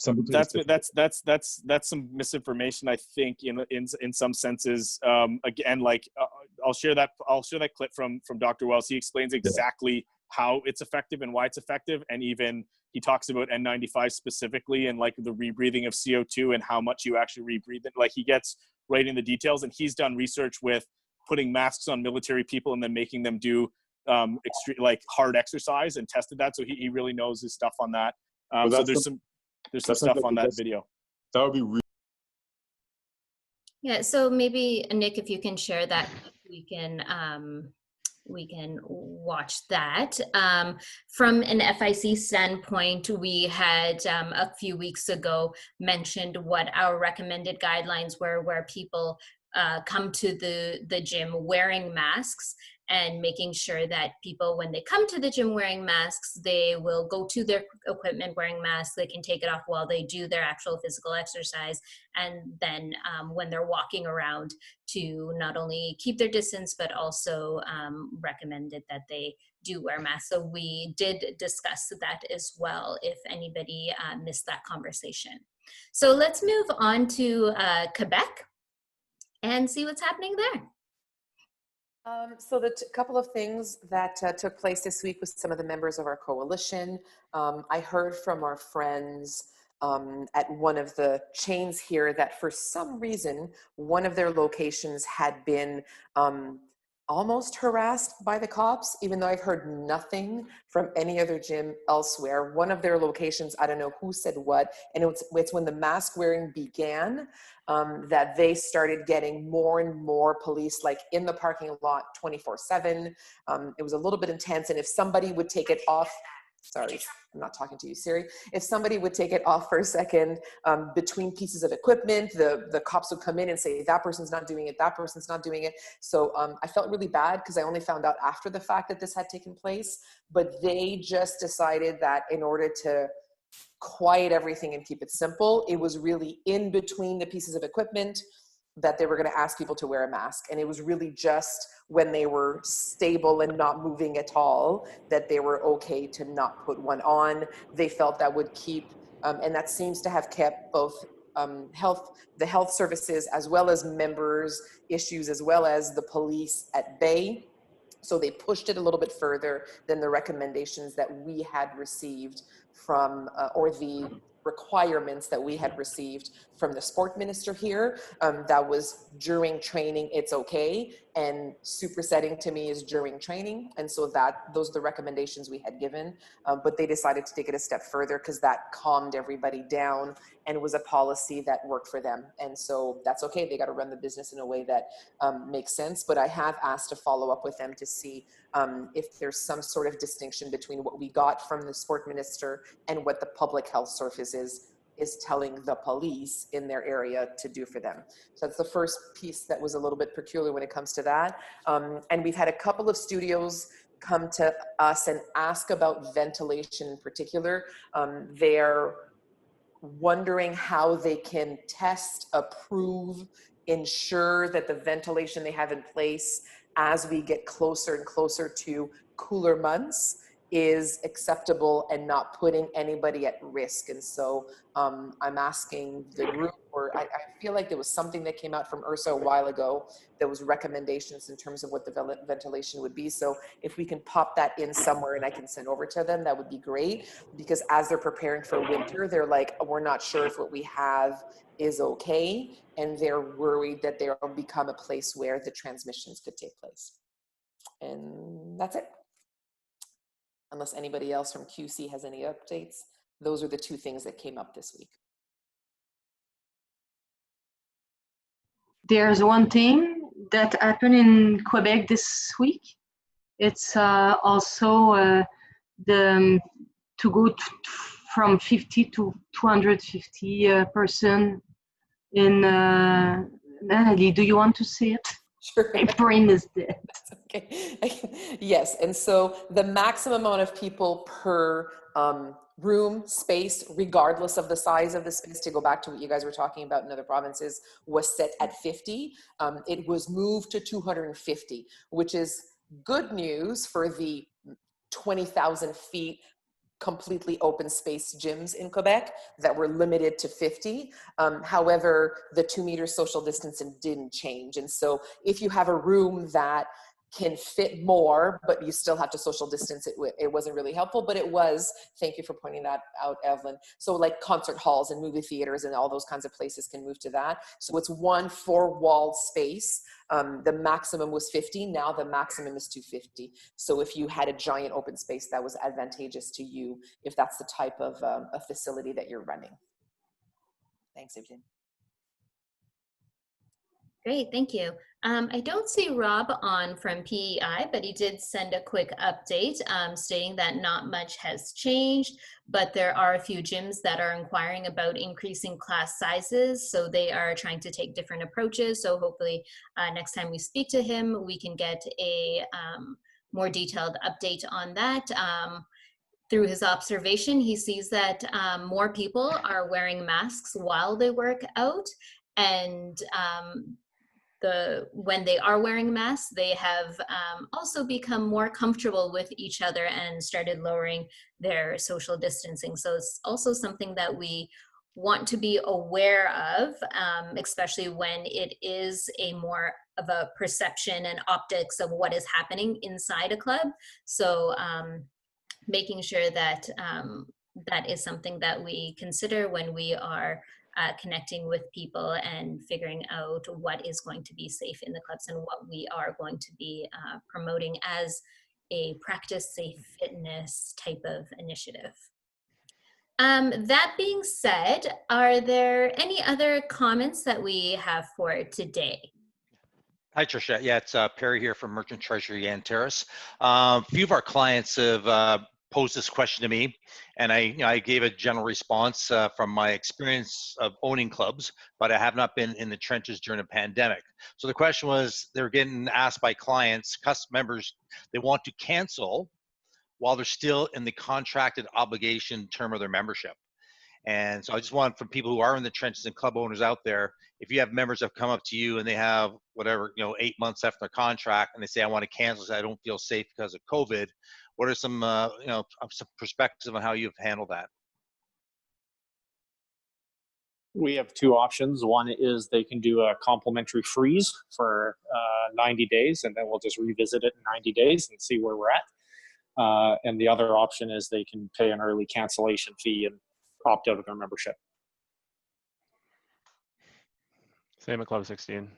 that's some misinformation, I think, in some senses. Again, like I'll share that clip from Dr. Wells. He explains exactly how it's effective and why it's effective, and even he talks about N95 specifically and like the rebreathing of CO2 and how much you actually rebreathe it. Like he gets right in the details, and he's done research with putting masks on military people and then making them do extreme, like hard exercise, and tested that. So he really knows his stuff on that. So there's some stuff on that video. That would be really. Yeah, so maybe Nick, if you can share that, we can watch that. From an FIC standpoint, we had a few weeks ago mentioned what our recommended guidelines were, where people come to the gym wearing masks, and making sure that people, when they come to the gym wearing masks, they will go to their equipment wearing masks. They can take it off while they do their actual physical exercise. And then when they're walking around, to not only keep their distance, but also recommended that they do wear masks. So we did discuss that as well, if anybody missed that conversation. So let's move on to Quebec and see what's happening there. So the couple of things that took place this week with some of the members of our coalition. I heard from our friends at one of the chains here that for some reason, one of their locations had been almost harassed by the cops, even though I've heard nothing from any other gym elsewhere. One of their locations, I don't know who said what, and it's when the mask wearing began, that they started getting more and more police, like in the parking lot 24/7. It was a little bit intense, and if somebody would take it off sorry, I'm not talking to you, Siri. If somebody would take it off for a second between pieces of equipment, the cops would come in and say, that person's not doing it, that person's not doing it. So I felt really bad because I only found out after the fact that this had taken place, but they just decided that in order to quiet everything and keep it simple, it was really in between the pieces of equipment that they were going to ask people to wear a mask. And it was really just when they were stable and not moving at all that they were okay to not put one on. They felt that would keep, and that seems to have kept both the health services as well as members' issues as well as the police at bay. So they pushed it a little bit further than the recommendations that we had received from, or the requirements that we had received from the sport minister here. That was during training, it's okay. And supersetting to me is during training. And so those are the recommendations we had given, but they decided to take it a step further because that calmed everybody down and was a policy that worked for them. And so that's okay. They got to run the business in a way that makes sense. But I have asked to follow up with them to see if there's some sort of distinction between what we got from the sport minister and what the public health service is telling the police in their area to do for them. So that's the first piece that was a little bit peculiar when it comes to that. And we've had a couple of studios come to us and ask about ventilation in particular. They're wondering how they can test, approve, ensure that the ventilation they have in place as we get closer and closer to cooler months is acceptable and not putting anybody at risk. And so I'm asking the group, or I feel like there was something that came out from URSA a while ago. There was recommendations in terms of what the ventilation would be. So if we can pop that in somewhere and I can send over to them, that would be great. Because as they're preparing for winter, they're like, we're not sure if what we have is okay. And they're worried that they'll become a place where the transmissions could take place. And that's it. Unless anybody else from QC has any updates, those are the two things that came up this week. There's one thing that happened in Quebec this week. It's also to go from 50 to 250 person in Nathalie, do you want to say it? Sure. My brain is dead. That's okay. Yes, and so the maximum amount of people per room space, regardless of the size of the space, to go back to what you guys were talking about in other provinces, was set at 50. It was moved to 250, which is good news for the 20,000 feet completely open space gyms in Quebec that were limited to 50. However, the 2 meter social distancing didn't change. And so if you have a room that can fit more, but you still have to social distance, it wasn't really helpful, but it was, thank you for pointing that out, Evelyn. So like concert halls and movie theaters and all those kinds of places can move to that. So it's one 4-walled space. The maximum was 50, now the maximum is 250. So if you had a giant open space, that was advantageous to you if that's the type of a facility that you're running. Thanks, Evelyn. Great, thank you. I don't see Rob on from PEI, but he did send a quick update stating that not much has changed, but there are a few gyms that are inquiring about increasing class sizes. So they are trying to take different approaches. So hopefully next time we speak to him, we can get a more detailed update on that. Through his observation, he sees that more people are wearing masks while they work out, and when they are wearing masks, they have also become more comfortable with each other and started lowering their social distancing. So it's also something that we want to be aware of, especially when it is a more of a perception and optics of what is happening inside a club. So making sure that that is something that we consider when we are connecting with people and figuring out what is going to be safe in the clubs and what we are going to be promoting as a practice safe fitness type of initiative. That being said, are there any other comments that we have for today? Hi, Trisha. Yeah, it's Perry here from Merchant Treasury and Terrace. A few of our clients have posed this question to me, and I gave a general response from my experience of owning clubs, but I have not been in the trenches during a pandemic. So the question was, they're getting asked by clients, members, they want to cancel while they're still in the contracted obligation term of their membership. And so I just want, from people who are in the trenches and club owners out there, if you have members that have come up to you and they have whatever, 8 months left in their contract and they say, I want to cancel because I don't feel safe because of COVID, what are some, some perspectives on how you've handled that? We have two options. One is they can do a complimentary freeze for 90 days, and then we'll just revisit it in 90 days and see where we're at. And the other option is they can pay an early cancellation fee and opt out of their membership. Same at Club 16.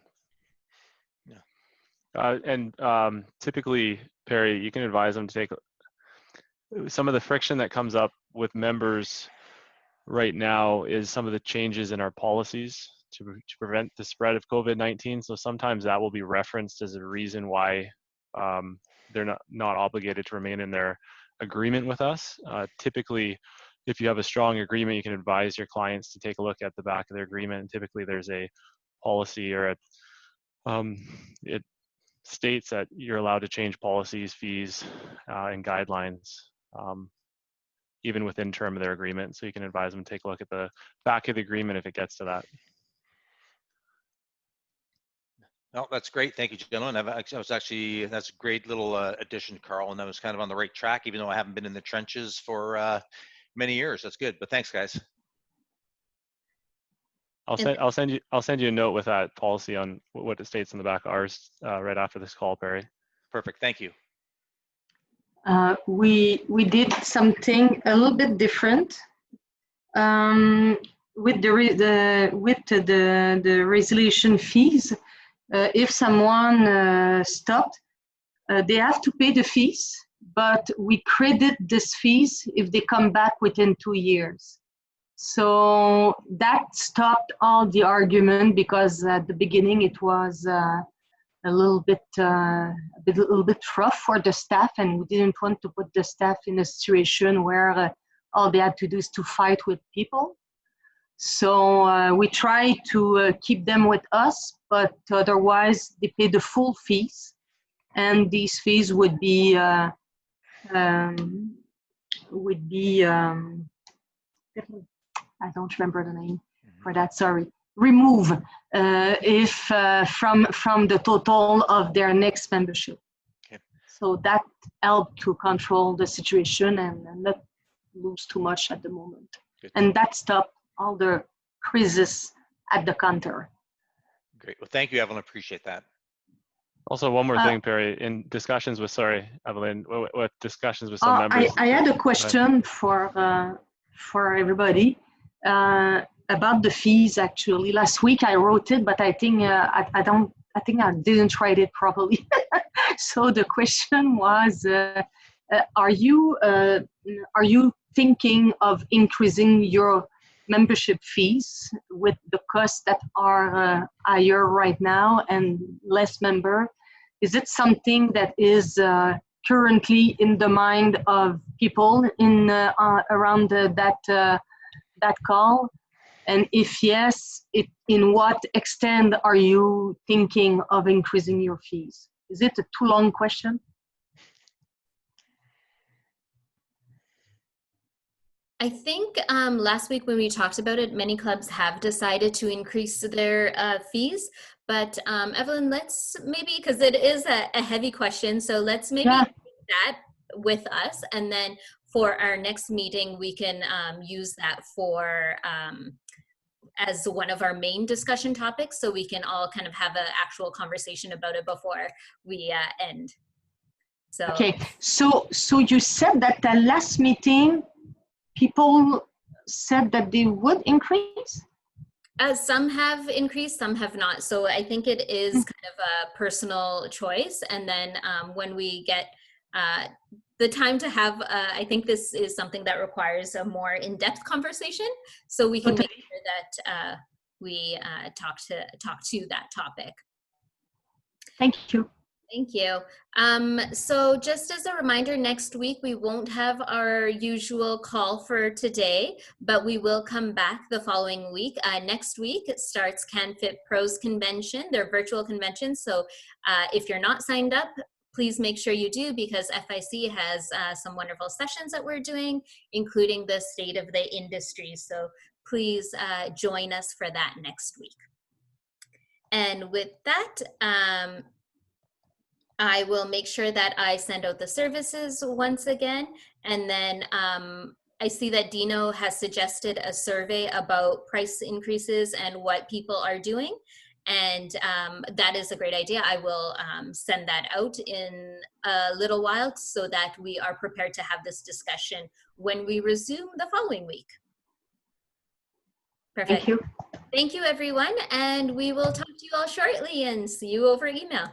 Yeah. And typically, Perry, you can advise them to take some of the friction that comes up with members right now is some of the changes in our policies to prevent the spread of COVID-19. So sometimes that will be referenced as a reason why they're not obligated to remain in their agreement with us. Typically, if you have a strong agreement, you can advise your clients to take a look at the back of their agreement. And typically there's a policy, or it states that you're allowed to change policies, fees, and guidelines, even within term of their agreement. So you can advise them to take a look at the back of the agreement if it gets to that. No, that's great. Thank you, gentlemen. That's a great little addition, Carl, and I was kind of on the right track, even though I haven't been in the trenches for many years. That's good. But thanks, guys. I'll send you a note with that policy on what it states in the back of ours right after this call, Perry. Perfect. Thank you. We did something a little bit different with the resolution fees. If someone stopped, they have to pay the fees, but we credit these fees if they come back within 2 years. So that stopped all the argument, because at the beginning it was a little bit rough for the staff, and we didn't want to put the staff in a situation where all they had to do is to fight with people. So we try to keep them with us, but otherwise they pay the full fees, and these fees would be I don't remember the name for that, sorry. Remove if from the total of their next membership. Okay. So that helped to control the situation and not lose too much at the moment. Good. And that stopped all the crisis at the counter. Great. Well, thank you, Evelyn. Appreciate that. Also, one more thing, Perry. In discussions with, sorry, Evelyn, with discussions with some members. I had a question for everybody about the fees. Actually, last week I wrote it, but I think I didn't write it properly. So the question was, are you thinking of increasing your membership fees with the costs that are higher right now and less member? Is it something that is currently in the mind of people in around that call? And if yes, in what extent are you thinking of increasing your fees? Is it a too long question? I think last week when we talked about it, many clubs have decided to increase their fees. But Evelyn, let's maybe, because it is a heavy question, so let's maybe take that with us, and then for our next meeting, we can use that for as one of our main discussion topics, so we can all kind of have an actual conversation about it before we end. So okay, so you said that the last meeting, people said that they would increase? Some have increased, some have not. So I think it is kind of a personal choice. And then when we get the time to have, I think this is something that requires a more in-depth conversation. So we can make sure that we talk to that topic. Thank you. Thank you. So just as a reminder, next week we won't have our usual call for today, but we will come back the following week. Next week it starts CanFit Pros Convention, their virtual convention. So if you're not signed up, please make sure you do, because FIC has some wonderful sessions that we're doing, including the state of the industry. So please join us for that next week. And with that, I will make sure that I send out the services once again. And then I see that Dino has suggested a survey about price increases and what people are doing. And that is a great idea. I will send that out in a little while so that we are prepared to have this discussion when we resume the following week. Perfect. Thank you. Thank you, everyone. And we will talk to you all shortly and see you over email.